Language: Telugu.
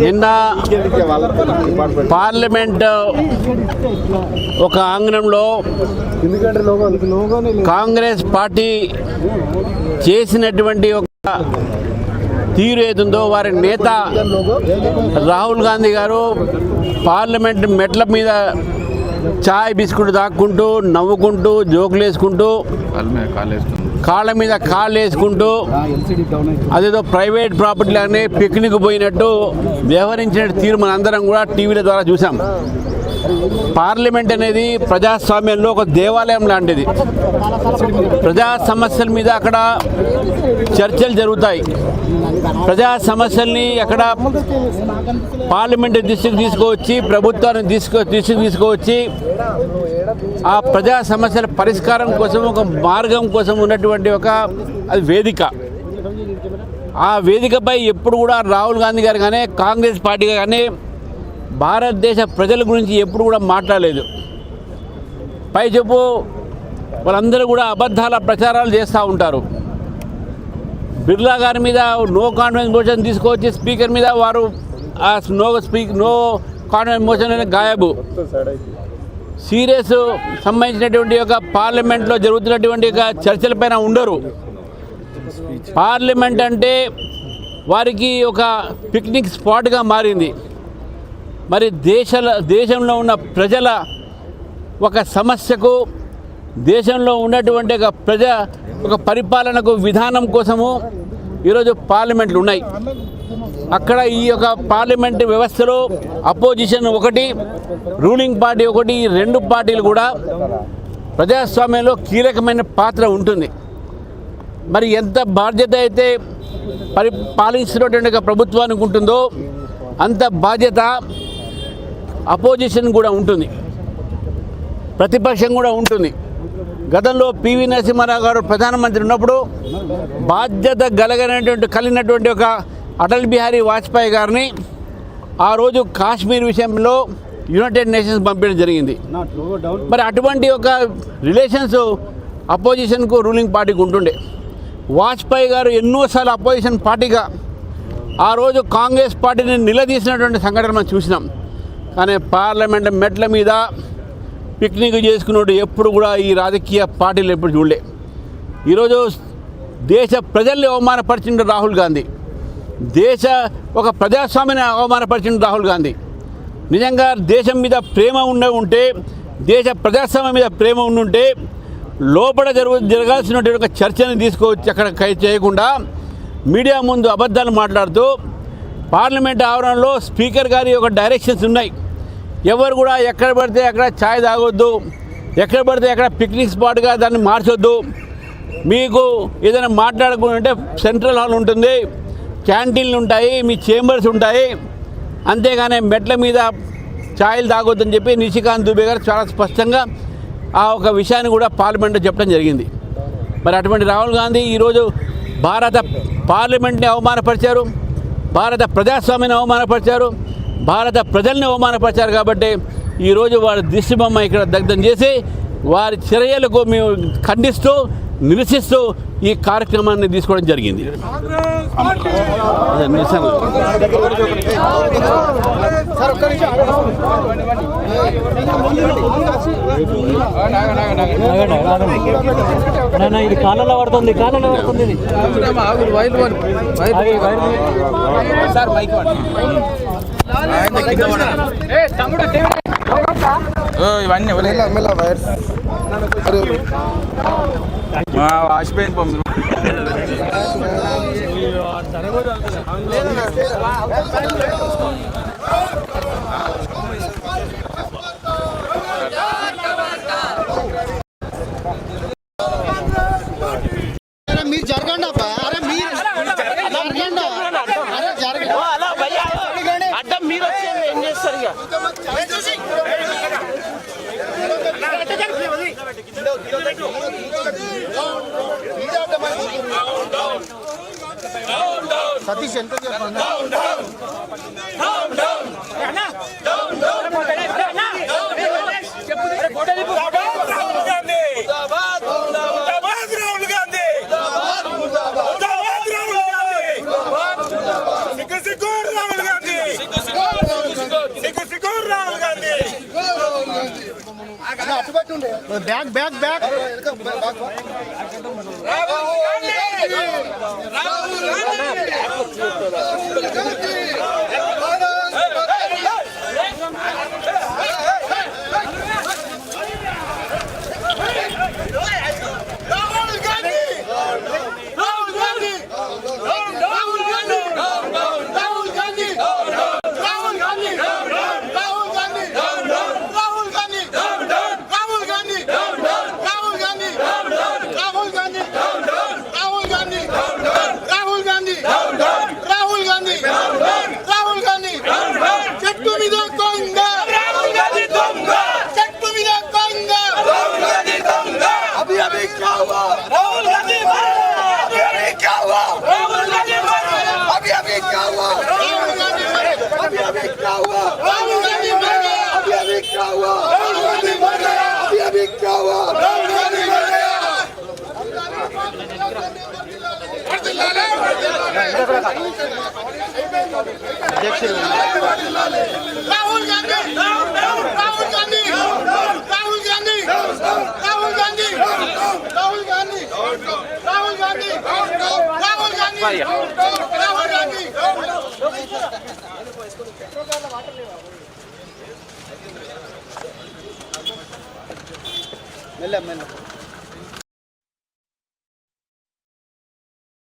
నిన్న పార్లమెంట్ ఒక ఆంగణంలో కాంగ్రెస్ పార్టీ చేసినటువంటి ఒక తీరు ఏదుందో వారి నేత రాహుల్ గాంధీ గారు పార్లమెంట్ మెట్ల మీద చాయ్ బిస్కుట్ దాక్కుంటూ నవ్వుకుంటూ జోకులు వేసుకుంటూ కాళ్ళ మీద కాళ్ళు వేసుకుంటూ అదేదో ప్రైవేట్ ప్రాపర్టీలనే పిక్నిక్ పోయినట్టు వ్యవహరించిన తీరు మనందరం కూడా టీవీల ద్వారా చూసాం. పార్లమెంట్ అనేది ప్రజాస్వామ్యంలో ఒక దేవాలయం లాంటిది. ప్రజా సమస్యల మీద అక్కడ చర్చలు జరుగుతాయి. ప్రజా సమస్యల్ని అక్కడ పార్లమెంట్ దృష్టికి తీసుకువచ్చి ప్రభుత్వాన్ని దృష్టికి తీసుకువచ్చి ఆ ప్రజా సమస్యల పరిష్కారం కోసం ఒక మార్గం కోసం ఉన్నటువంటి ఒక అది వేదిక. ఆ వేదికపై ఎప్పుడు కూడా రాహుల్ గాంధీ గారు కానీ కాంగ్రెస్ పార్టీ కానీ భారతదేశ ప్రజల గురించి ఎప్పుడు కూడా మాట్లాడలేదు. పై చెప్పు వాళ్ళందరూ కూడా అబద్ధాల ప్రచారాలు చేస్తూ ఉంటారు. బిర్లా గారి మీద నో కాన్ఫిడెన్స్ మోషన్ తీసుకొచ్చి స్పీకర్ మీద వారు ఆ నో కాన్ఫిడెన్స్ మోషన్ అనే గాయబు. సీరియస్ సంబంధించినటువంటి ఒక పార్లమెంట్లో జరుగుతున్నటువంటి ఒక చర్చలపైన ఉండరు. పార్లమెంట్ అంటే వారికి ఒక పిక్నిక్ స్పాట్గా మారింది. మరి దేశంలో ఉన్న ప్రజల ఒక సమస్యకు దేశంలో ఉన్నటువంటి ఒక పరిపాలనకు విధానం కోసము ఈరోజు పార్లమెంట్లు ఉన్నాయి. అక్కడ ఈ యొక్క పార్లమెంట్ వ్యవస్థలో అపోజిషన్ ఒకటి, రూలింగ్ పార్టీ ఒకటి, ఈ రెండు పార్టీలు కూడా ప్రజాస్వామ్యంలో కీలకమైన పాత్ర ఉంటుంది. మరి ఎంత బాధ్యత అయితే పాలిస్తున్నటువంటి ప్రభుత్వానికి ఉంటుందో అంత బాధ్యత అపోజిషన్ కూడా ఉంటుంది, ప్రతిపక్షం కూడా ఉంటుంది. గతంలో పివి నరసింహారావు గారు ప్రధానమంత్రి ఉన్నప్పుడు బాధ్యత కలిగినటువంటి ఒక అటల్ బిహారీ వాజ్పేయి గారిని ఆ రోజు కాశ్మీర్ విషయంలో యునైటెడ్ నేషన్స్ పంపించడం జరిగింది. మరి అటువంటి ఒక రిలేషన్స్ అపోజిషన్కు రూలింగ్ పార్టీకి ఉంటుండే. వాజ్పేయి గారు ఎన్నోసార్లు అపోజిషన్ పార్టీగా ఆ రోజు కాంగ్రెస్ పార్టీని నిలదీసినటువంటి సంఘటన మనం చూసినాం. కానీ పార్లమెంట్ మెట్ల మీద పిక్నిక్ చేసుకున్నట్టు ఎప్పుడు కూడా ఈ రాజకీయ పార్టీలు ఎప్పుడు చూడలే. ఈరోజు దేశ ప్రజల్ని అవమానపరిచిన రాహుల్ గాంధీ, ఒక ప్రజాస్వామ్యాన్ని అవమానపరిచిన రాహుల్ గాంధీ. నిజంగా దేశం మీద ప్రేమ ఉంటే దేశ ప్రజాస్వామ్యం మీద ప్రేమ ఉండుంటే లోపల జరగాల్సినటువంటి ఒక చర్చని తీసుకొచ్చి అక్కడ చేయకుండా మీడియా ముందు అబద్ధాలు మాట్లాడుతూ పార్లమెంట్ ఆవరణలో స్పీకర్ గారి ఒక డైరెక్షన్స్ ఉన్నాయి. ఎవరు కూడా ఎక్కడ పడితే అక్కడ ఛాయ్ తాగొద్దు, ఎక్కడ పడితే అక్కడ పిక్నిక్ స్పాట్గా దాన్ని మార్చొద్దు, మీకు ఏదైనా మాట్లాడుకుంటే సెంట్రల్ హాల్ ఉంటుంది, క్యాంటీన్లు ఉంటాయి, మీ చేంబర్స్ ఉంటాయి, అంతేగానే మెట్ల మీద ఛాయలు తాగొద్దని చెప్పి నిషికాంత్ దుబే గారు చాలా స్పష్టంగా ఆ ఒక విషయాన్ని కూడా పార్లమెంట్లో చెప్పడం జరిగింది. మరి అటువంటి రాహుల్ గాంధీ ఈరోజు భారత పార్లమెంట్ని అవమానపరిచారు, భారత ప్రజాస్వామ్యాన్ని అవమానపరిచారు, భారత ప్రజల్ని అవమానపరిచారు. కాబట్టి ఈరోజు వారి దిష్టిబొమ్మ ఇక్కడ దగ్ధం చేసి వారి చర్యలకు మేము ఖండిస్తూ నిరసిస్తూ ఈ కార్యక్రమాన్ని తీసుకోవడం జరిగింది. ఇది కాలంలో పడుతుంది, ఇవన్నీ వాజ్పేయి మీరు జరగండి అబ్బా. అరే మీరు జరగండి, అరే జరగండి. అడ్డం మీరు వచ్చి ఏం చేస్తారు? సతీష్ ఎంత చెప్పండి. బ్యాక్ బ్యాక్ బ్యాక్ మెల్ల మెల్ల